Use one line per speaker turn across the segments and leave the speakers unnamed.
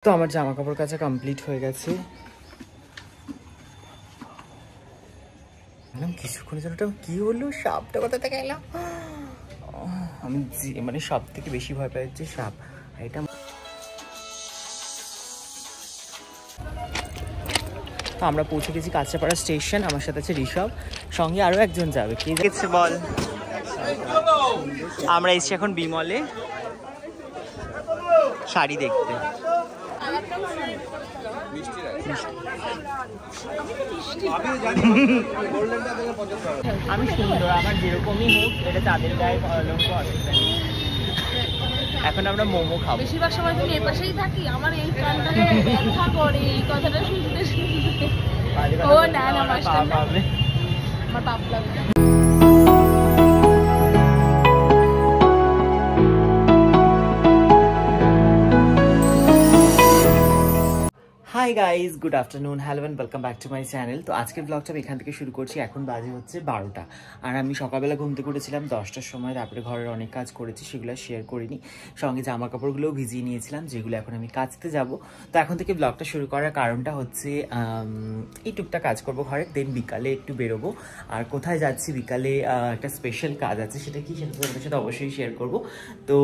তো আমার জামা কাপড় কাচা কমপ্লিট হয়ে গেছে। কিছুক্ষণের জন্য কি হলো, সাপটা কোথা থেকে এলো? আমি মানে সব থেকে বেশি ভয় পাই হচ্ছে সাপ। এটা তো আমরা পৌঁছে গেছি কাঁচরাপাড়া স্টেশন। আমার সাথে আছে ঋষভ, সঙ্গে আরো একজন যাবে। কে গেছে বল? আমরা এসেছি এখন বিমলে শাড়ি দেখতে। আমি সুন্দর, আমার যেরকমই হোক, এটা চাঁদের গায়ে কলঙ্ক অসুবিধা নেই। এখন আমরা মোমো খাবো।
বেশিরভাগ সময় তুমি এই পাশেই থাকি, আমার এই কানটাকে ব্যথা করে এই কথাটা শুনতে শুনতে। ও না না, মাস্টার না, আমার পাপ লাগবে।
Hi guys, good afternoon, hello and welcome back to my channel. তো আজকের ব্লগটা আমি এখান থেকে শুরু করছি। এখন বাজে হচ্ছে 12টা, আর আমি সকালবেলা ঘুমতে করেছিলাম 10টার সময়। তারপরে ঘরের অনেক কাজ করেছি, সেগুলো শেয়ার করিনি। সঙ্গে জামা কাপড়গুলোও ভিজিয়ে নিয়েছিলাম, যেগুলো এখন আমি কাচতে যাব। তো এখন থেকে ব্লগটা শুরু করার কারণটা হচ্ছে এই টুকটা কাজ করবো ঘরে, দেন বিকালে একটু বেরোবো। আর কোথায় যাচ্ছি বিকালে, একটা স্পেশাল কাজ আছে, সেটা কি সেটা তোমাদের সাথে অবশ্যই শেয়ার করবো। তো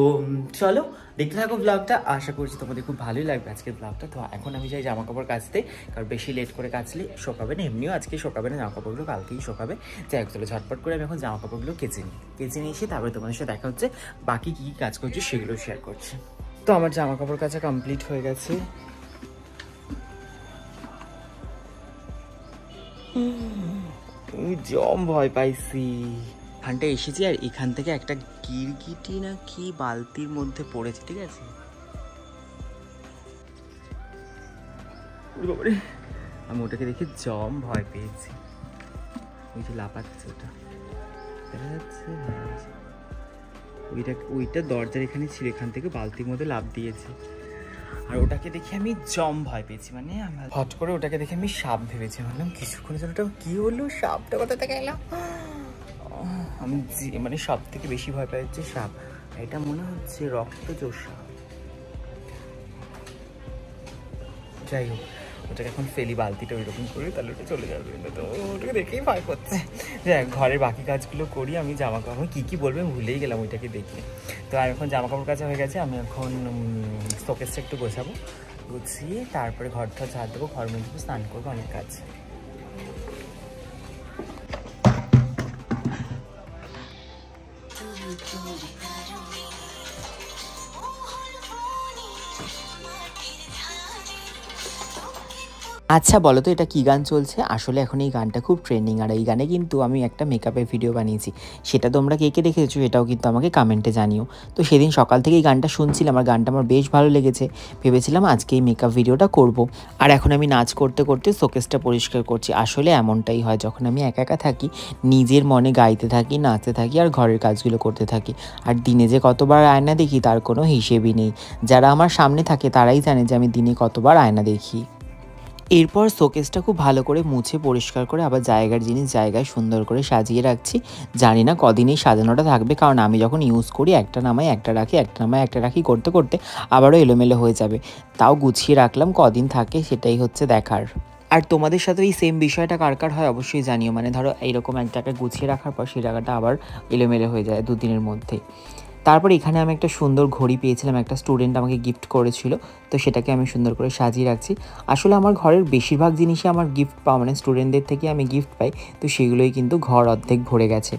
চলো দেখতে থাকো ব্লগটা, আশা করছি তোমাদের খুব ভালোই লাগবে আজকের ব্লগটা। তো এখন আমি যাই জামা কাপড় কাচতে, কারণ বেশি লেট করে কাচলে শোকাবে না, এমনিও আজকে শোকাবে না, জামা কাপড়গুলো কালকেই শোকাবে। যাই হোক, চলো ঝটপট করে আমি এখন জামা কাপড়গুলো কেচে নিয়ে এসে তারপরে তোমাদের সাথে দেখা হচ্ছে, বাকি কী কী কাজ করছি সেগুলো শেয়ার করছি। তো আমার জামা কাপড় কাচা কমপ্লিট হয়ে গেছে। জম ভয় পাইছি। এখানটা এসেছি আর এখান থেকে একটা গিরগিটি না কি বালতির মধ্যে পড়েছে, ঠিক আছে? আমি ওটাকে দেখে জম ভয় পেয়েছি। ওই যে লাফাচ্ছে ওটা, দেখা যাচ্ছে? ওইটা দরজার এখানে ছিল, এখান থেকে বালতির মধ্যে লাফ দিয়েছে। আর ওটাকে দেখে আমি জম ভয় পেয়েছি, মানে হট করে ওটাকে দেখে আমি সাপ ভেবেছি। ভাবলাম কিছুক্ষণের জন্য ওটা কি হলো, সাপটা কোথা থেকে এলো? আমি মানে সব থেকে বেশি ভয় পাই হচ্ছে সাপ। এটা মনে হচ্ছে রক্তচোষা। যাই হোক, ওটাকে এখন ফেলি বালতিটা ওইরকম করে, তাহলে ওটা চলে যাবে। তো ওটাকে দেখেই ভয় করছে। যাই হোক, ঘরের বাকি কাজগুলো করি। আমি জামা কাপড় কী বলবে ভুলেই গেলাম ওইটাকে দেখে। তো আমি এখন জামা কাপড় কাচা হয়ে গেছে, আমি এখন শোকেসটা একটু গোছাবো, গুছিয়ে তারপরে ঘর ঠর ঝাড় দেবো, ঘর মুছবো, স্নান করবো, অনেক কাজ। আচ্ছা বলো তো, এটা কি গান চলছে? আসলে এখন এই গানটা খুব ট্রেন্ডিং, আর এই গানে কিন্তু আমি একটা মেকআপের ভিডিও বানিয়েছি। সেটা তোমরা কে কে দেখেছো সেটাও কিন্তু আমাকে কমেন্টে জানিও। তো সেদিন সকাল থেকে এই গানটা শুনছিলাম, আর গানটা আমার বেশ ভালো লেগেছে। ভেবেছিলাম আজকে এই মেকআপ ভিডিওটা করব। আর এখন আমি নাচ করতে করতে শোকেসটা পরিষ্কার করছি। আসলে এমনটাই হয়, যখন আমি একা একা থাকি, নিজের মনে গাইতে থাকি, নাচতে থাকি, আর ঘরের কাজগুলো করতে থাকি। আর দিনে যে কতবার আয়না দেখি তার কোনো হিসেবই নেই। যারা আমার সামনে থাকে তারাই জানে যে আমি দিনে কতবার আয়না দেখি। এরপর শোকেসটা খুব ভালো করে মুছে পরিষ্কার করে আবার জায়গার জিনিস জায়গায় সুন্দর করে সাজিয়ে রাখছি। জানি না কদিনই সাজানোটা থাকবে, কারণ আমি যখন ইউজ করি একটা নামাই একটা রাখি, একটা নামাই একটা রাখি করতে করতে আবারও এলোমেলো হয়ে যাবে। তাও গুছিয়ে রাখলাম, কদিন থাকে সেটাই হচ্ছে দেখার। আর তোমাদের সাথে এই সেম বিষয়টা কার কার হয় অবশ্যই জানিও। মানে ধরো এইরকম এক জায়গায় গুছিয়ে রাখার পর সেই জায়গাটা আবার এলোমেলো হয়ে যায় দুদিনের মধ্যে। তারপর এখানে আমি একটা সুন্দর ঘড়ি পেয়েছিলাম, একটা স্টুডেন্ট আমাকে গিফট করেছিল, তো সেটাকে আমি সুন্দর করে সাজিয়ে রাখছি। আসলে আমার ঘরের বেশিরভাগ জিনিসই আমার গিফট পাওয়া, মানে স্টুডেন্টদের থেকে আমি গিফট পাই, তো সেগুলোই কিন্তু ঘর অর্ধেক ভরে গেছে।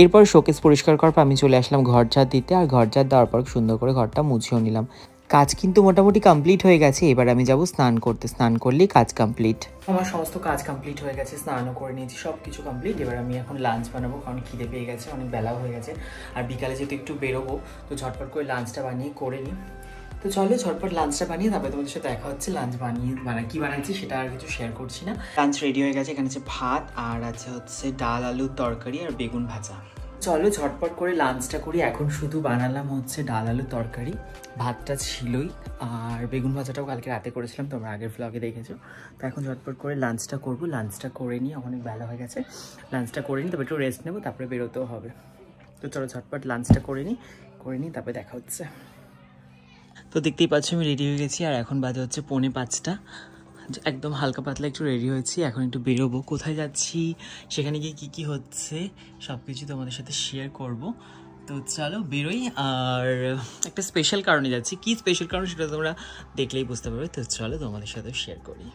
এরপর শোকেস পরিষ্কার করার পর আমি চলে আসলাম ঘর ঝাড় দিতে, আর ঘর ঝাড় দেওয়ার পর সুন্দর করে ঘরটা মুছেও নিলাম। কাজ কিন্তু মোটামুটি কমপ্লিট হয়ে গেছে। এবার আমি যাব স্নান করতে, স্নান করলেই কাজ কমপ্লিট। আমার সমস্ত কাজ কমপ্লিট হয়ে গেছে, স্নানও করে নিয়েছি, সব কিছু কমপ্লিট। এবার আমি এখন লাঞ্চ বানাবো, কারণ খিদে পেয়ে গেছে, অনেক বেলাও হয়ে গেছে। আর বিকালে যেহেতু একটু বেরোবো, তো ঝটপট করে লাঞ্চটা বানিয়ে করে নিই। তো চলো ঝটপট লাঞ্চটা বানিয়ে তারপরে তোমাদের সাথে দেখা হচ্ছে। লাঞ্চ কি বানাচ্ছি সেটা আর কিছু শেয়ার করছি না। লাঞ্চ রেডি হয়ে গেছে, এখানে হচ্ছে ভাত, আর আছে হচ্ছে ডাল আলুর তরকারি আর বেগুন ভাজা। চলো ঝটপট করে লাঞ্চটা করি। এখন শুধু বানালাম হচ্ছে ডাল আলুর তরকারি, ভাতটা ছিলই, আর বেগুন ভাজাটাও কালকে রাতে করেছিলাম, তোমরা আগের ভ্লগে দেখেছো। তো এখন ঝটপট করে লাঞ্চটা করবো, লাঞ্চটা করে নিই, অনেক বেলা হয়ে গেছে। লাঞ্চটা করে নিই, তবে একটু রেস্ট নেবো, তারপরে বেরোতেও হবে। তো চলো ঝটপট লাঞ্চটা করে নিই, তারপরে দেখা হচ্ছে। তো তো দেখতেই পাচ্ছ আমি রেডি হয়ে গেছি, আর এখন বাজে হচ্ছে 4:45। একদম হালকা পাতলা একটু রেডি হয়েছি, এখন একটু বেরোবো। কোথায় যাচ্ছি, সেখানে গিয়ে কী কী হচ্ছে সব কিছু তোমাদের সাথে শেয়ার করব। তো চলো বেরোই। আর একটা স্পেশাল কারণে যাচ্ছি, কি স্পেশাল কারণ সেটা তোমরা দেখলেই বুঝতে পারবে। তো চলো তোমাদের সাথে শেয়ার করি।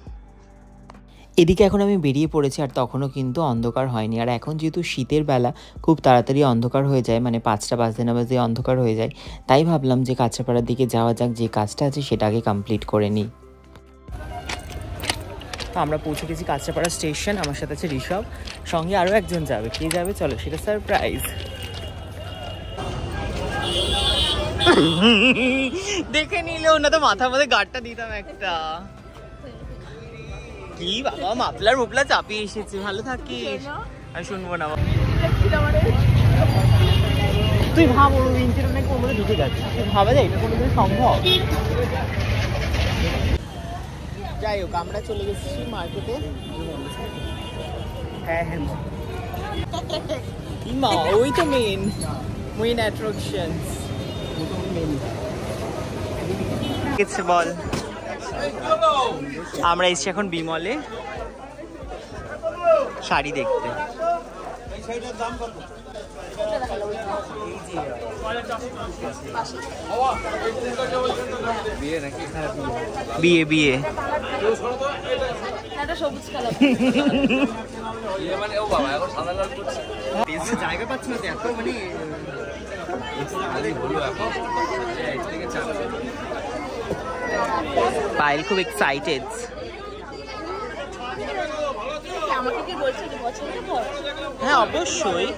এদিকে এখন আমি বেরিয়ে পড়েছি, আর তখনও কিন্তু অন্ধকার হয়নি। আর এখন যেহেতু শীতের বেলা, খুব তাড়াতাড়ি অন্ধকার হয়ে যায়, মানে 5টা বাজতে না বাজতে অন্ধকার হয়ে যায়। তাই ভাবলাম যে কাঁচরাপাড়ার দিকে যাওয়া যাক, যে কাজটা আছে সেটা আগে কমপ্লিট করে নিই। তো আমরা পৌঁছে গেছি কাঁচরাপাড়া স্টেশন। আমার সাথে আছে ঋষভ, সঙ্গে আরও একজন যাবে। কে যাবে চলো সেটা সারপ্রাইজ। দেখে নিলেও না তো মাথার মধ্যে গাড়টা দিতাম একটা। কি বাবা মাফলার মুফলা চাপিয়ে এসেছে, ভালো থাকিস। আমি শুনবো না। তুই ভাব ওর ইন্টারনেট কোন মধ্যে ঢুকে যাচ্ছে, তুই ভাবা যায় এটা কোনোদিন সম্ভব? যাই হোক আমরা চলে গেছি মার্কেটে। হ্যাঁ হ্যাঁ মা, ওই তো মেন অ্যাট্রাকশনস। বল, আমরা এসছি এখন বিমলে শাড়ি দেখতে। বিয়ে বিয়ে জায়গা পাচ্ছ না এত, মানে পায়েল খুব এক্সাইটেড। হ্যাঁ অবশ্যই।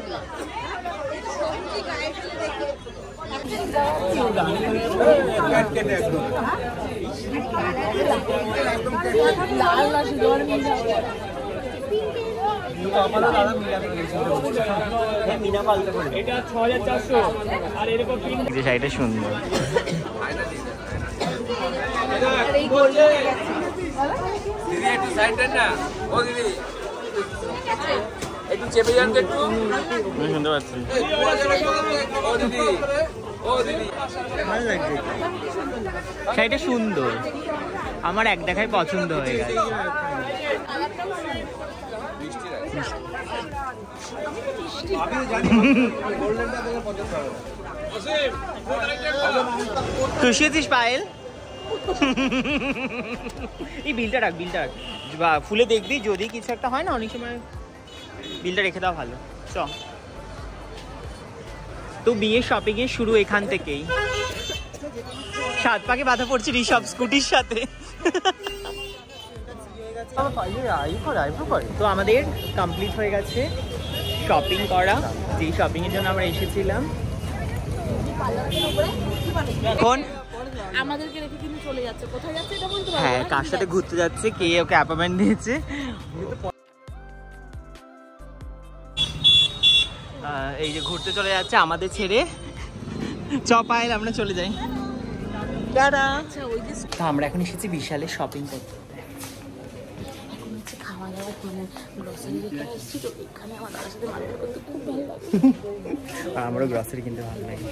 শাড়িটা সুন্দর।
দিদি একটু সাইড দেন না, ও দিদি একটু চেপে যান একটু,
শুনতে পাচ্ছি।
ও দিদি, ও দিদি
ভালো লাগছে, শাড়িটা সুন্দর, আমার এক দেখায় পছন্দ হয়ে গেছে। খুশি হয়েছিস পায়েল? এই বিলটা রাখ, বিলটা রাখ, ফুলে দেখবি যদি কিছু একটা হয় না, অনেক সময় বিলটা রেখে দেওয়া ভালো। চ তো বিয়ের শপিং এর শুরু এখান থেকেই। 7 পাকে বাধা পড়ছে ঋষভ স্কুটির সাথে। তো আমাদের কমপ্লিট হয়ে গেছে শপিং করা, যেই শপিং এর জন্য আমরা এসেছিলাম। এখন
আমাদেরকে রেখে কিন্তু চলে যাচ্ছে, কোথায় যাচ্ছে এটা বলতে পারবো না।
হ্যাঁ, কার সাথে ঘুরতে যাচ্ছে, কে ওকে অ্যাপয়েন্টমেন্ট দিয়েছে। এই যে ঘুরতে চলে যাচ্ছে আমাদের ছেড়ে। চ পায়েল আমরা চলে যাই। টাটা। তো আমরা এখন এসেছি বিশালে শপিং করতে।
খাওয়া দাওয়া মানে গ্রসারি যেটা এসেছি, তো এখানে আমার দাদার সাথে মার্কেট করতে খুব ভালো লাগে।
আমারও গ্রসারি কিনতে ভালো লাগে।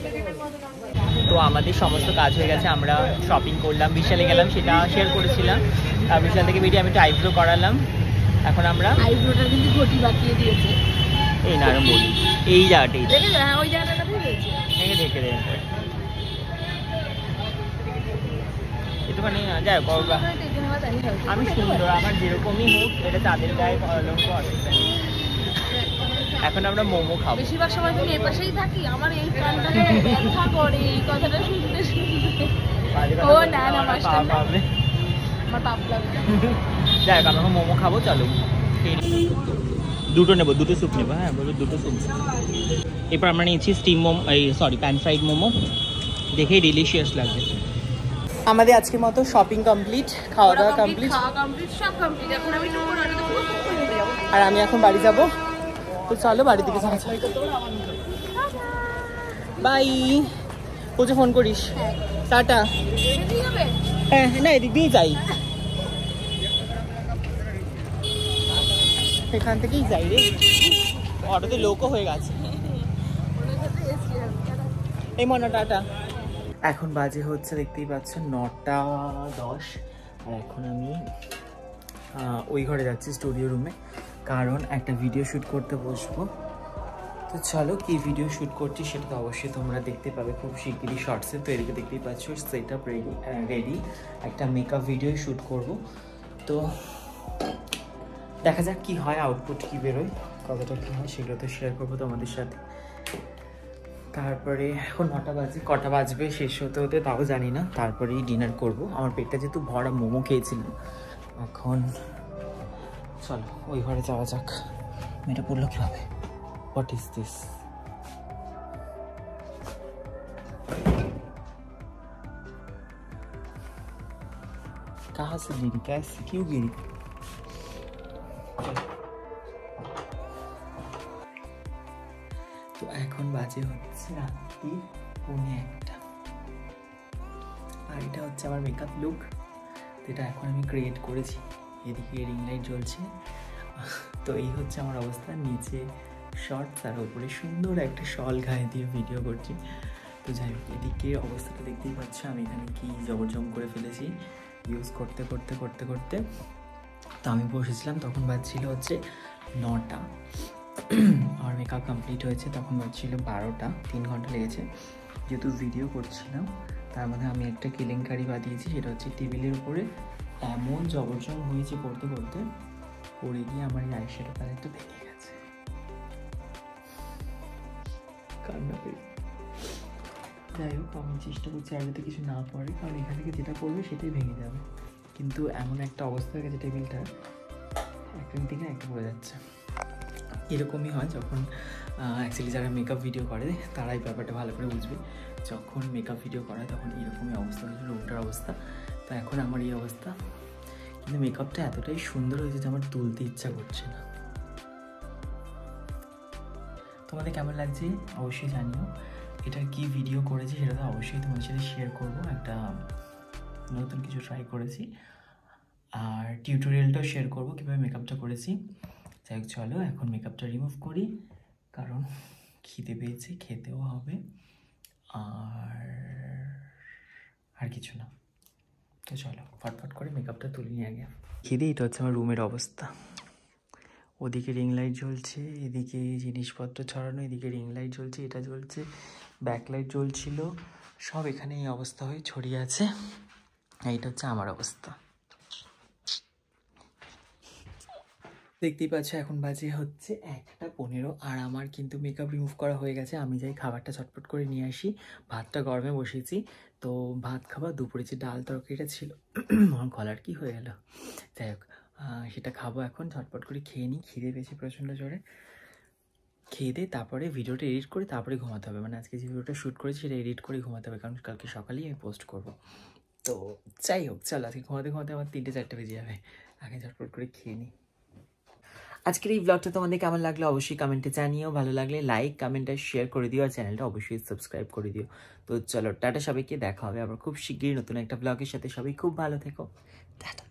তো আমাদের সমস্ত কাজ হয়ে গেছে, আমরা শপিং করলাম, বিশালে গেলাম, সেটা শেয়ার করেছিলাম। আর বিশাল থেকে বেরিয়ে আমি একটু আইব্রো করালাম। এখন আমরা
আইব্রোটা কিন্তু ঘটি বাকিয়ে দিয়েছে।
এই না আমি বলি এই জায়গাটাই
ওই জায়গাটা
ঢেকে দেয় একটুখানি। যাই হোক আমি সুন্দর, আমার যেরকমই হোক, এটা তাদের গায়ে কলঙ্ক অসুবিধা নেই। এখন আমরা মোমো খাবো।
বেশিরভাগ সময় তুমি এই পাশেই থাকি, আমার এই কানটাকে ব্যথা করে এই কথাটা শুনতে শুনতে। ও না না মাস্টার না, আমার পাপ লাগবে।
যাই হোক আমরা মোমো খাবো, চলো। দুটো নেবো, দুটো স্যুপ নেবো। হ্যাঁ বলো, দুটো স্যুপ। এরপর আমরা নিয়েছি স্টিম মোমো, এই সরি প্যান ফ্রাইড মোমো, দেখেই ডিলিশিয়াস লাগছে। আমাদের আজকের মতো শপিং কমপ্লিট, খাওয়া দাওয়া কমপ্লিট,
সব কমপ্লিট। এখন আমি
আর আমি এখন বাড়ি যাব। তো চলো বাড়ির দিকে যাওয়া যাক। বাই। কোচে ফোন করিস। টাটা। হ্যাঁ না এদিক দিয়েই যাই, এখান থেকেই যাই রে। অটোতে লোকও হয়ে গেছে। এই মনে টাটা। এখন বাজে হচ্ছে দেখতেই পাচ্ছ 9:10 আর এখন আমি ওই ঘরে যাচ্ছি স্টুডিও রুমে, কারণ একটা ভিডিও শ্যুট করতে বসবো। তো চলো কি ভিডিও শ্যুট করছি সেটা তো অবশ্যই তোমরা দেখতে পাবে খুব শিগগিরই শর্টসে। তো এদিকে দেখতেই পাচ্ছ সেট আপ রেডি, একটা মেকআপ ভিডিও শ্যুট করব। তো দেখা যাক কি হয়, আউটপুট কি বেরোয়, কতটা কী হয় সেগুলো তো শেয়ার করবো তোমাদের সাথে। তারপরে এখন 9টা বাজে, কটা বাজবে শেষ হতে হতে তাও জানি না, তারপরেই ডিনার করব। আমার পেটটা যেহেতু ভরা, মোমো খেয়েছিলাম। এখন চলো ওই ঘরে যাওয়া যাক। মেয়েটা পড়লো কীভাবে? What is this? कहाँ से गिरी, कैसे, क्यों गिरी? তো এখন বাজে হচ্ছে রাত্রি 1:45 আর এটা হচ্ছে আমার মেকআপ লুক, যেটা এখন আমি ক্রিয়েট করেছি। এদিকে রিং লাইট জ্বলছে, তো এই হচ্ছে আমার অবস্থা। নিচে শর্টস আর ওপরে সুন্দর একটা শল গায়ে দিয়ে ভিডিও করছি। তো যাই হোক, এদিকে অবস্থাটা দেখতেই পাচ্ছ, আমি এখানে কি জবরজম করে ফেলেছি ইউজ করতে করতে করতে করতে। তো আমি বসেছিলাম, তখন বাজছিল হচ্ছে 9টা, আমার মেকআপ কমপ্লিট হয়েছে তখন বাজছিল 12টা, 3 ঘন্টা লেগেছে। যেহেতু ভিডিও করছিলাম তার মধ্যে আমি একটা কেলেঙ্কারি বাদিয়েছি, সেটা হচ্ছে টেবিলের উপরে এমন জবরজং হয়েছে করতে করতে, পড়ে গিয়ে আমার এই আইশ্যাডো প্যালেটটা ভেঙে গেছে। কান্না পেয়ে যাই হোক, আমি চেষ্টা করছি আর যাতে কিছু না পড়ে, কারণ এখান থেকে যেটা পড়বে সেটাই ভেঙে যাবে। কিন্তু এমন একটা অবস্থা হয়ে গেছে টেবিলটা, একদিন থেকে একটা পড়ে যাচ্ছে। এরকমই হয় যখন অ্যাকচুয়ালি যারা মেকআপ ভিডিও করে তারাই ব্যাপারটা ভালো করে বুঝবে। যখন মেকআপ ভিডিও করা তখন এরকমই অবস্থা হয়েছিল, রুমটার অবস্থা। তো এখন আমার এই অবস্থা, কিন্তু মেকআপটা এতটাই সুন্দর হয়েছে যে আমার তুলতে ইচ্ছা করছে না। তোমাদের কেমন লাগছে অবশ্যই জানিও। এটার কি ভিডিও করেছি সেটা তো অবশ্যই তোমাদের সাথে শেয়ার করবো। একটা নতুন কিছু ট্রাই করেছি, আর টিউটোরিয়ালটাও শেয়ার করবো কীভাবে মেকআপটা করেছি। যাই হোক, চলো এখন মেকআপটা রিমুভ করি, কারণ খিদে পেয়েছে, খেতেও হবে, আর কিছু না। তো চলো ফটফট করে মেকআপটা তুলে নিয়ে আগে। খিদে, এটা হচ্ছে আমার রুমের অবস্থা। ওদিকে রিং লাইট জ্বলছে, এদিকে জিনিসপত্র ছড়ানো, এদিকে রিং লাইট জ্বলছে, এটা জ্বলছে, ব্যাক লাইট জ্বলছিল, সব এখানে এই অবস্থা হয়ে ছড়িয়ে আছে। এইটা হচ্ছে আমার অবস্থা। দেখতেই পাচ্ছ এখন বাজে হচ্ছে 1:15 আর আমার কিন্তু মেকআপ রিমুভ করা হয়ে গেছে। আমি যাই খাবারটা চটপট করে নিয়ে আসি। ভাতটা গরমে বসিয়েছি, তো ভাত খাবার। দুপুরে যে ডাল তরকারিটা ছিল, আমার গলার কি হয়ে গেল, যাই হোক সেটা খাবো এখন। ঝটপট করে খেয়ে নিই, খিদে পেয়েছে প্রচণ্ড জোরে। খেয়ে দিয়ে তারপরে ভিডিওটা এডিট করে তারপরে ঘুমাতে হবে। মানে আজকে যে ভিডিওটা শ্যুট করেছি সেটা এডিট করে ঘুমাতে হবে, কারণ কালকে সকালেই আমি পোস্ট করবো। তো যাই হোক, চল আজকে ঘুমাতে ঘুমাতে আমার 3-4 বেজে যাবে। আগে ঝটপট করে খেয়ে নিই। আজকের এই ব্লগটা তোমাদের কেমন লাগলো অবশ্যই কমেন্টে জানিও। ভালো লাগলে লাইক, কমেন্ট আর শেয়ার করে দিও, আর চ্যানেলটা অবশ্যই সাবস্ক্রাইব করে দিও। তো চলো টাটা, সবাইকে দেখা হবে আবার খুব শিগগিরই নতুন একটা ব্লগের সাথে। সবাই খুব ভালো থেকো, টাটা।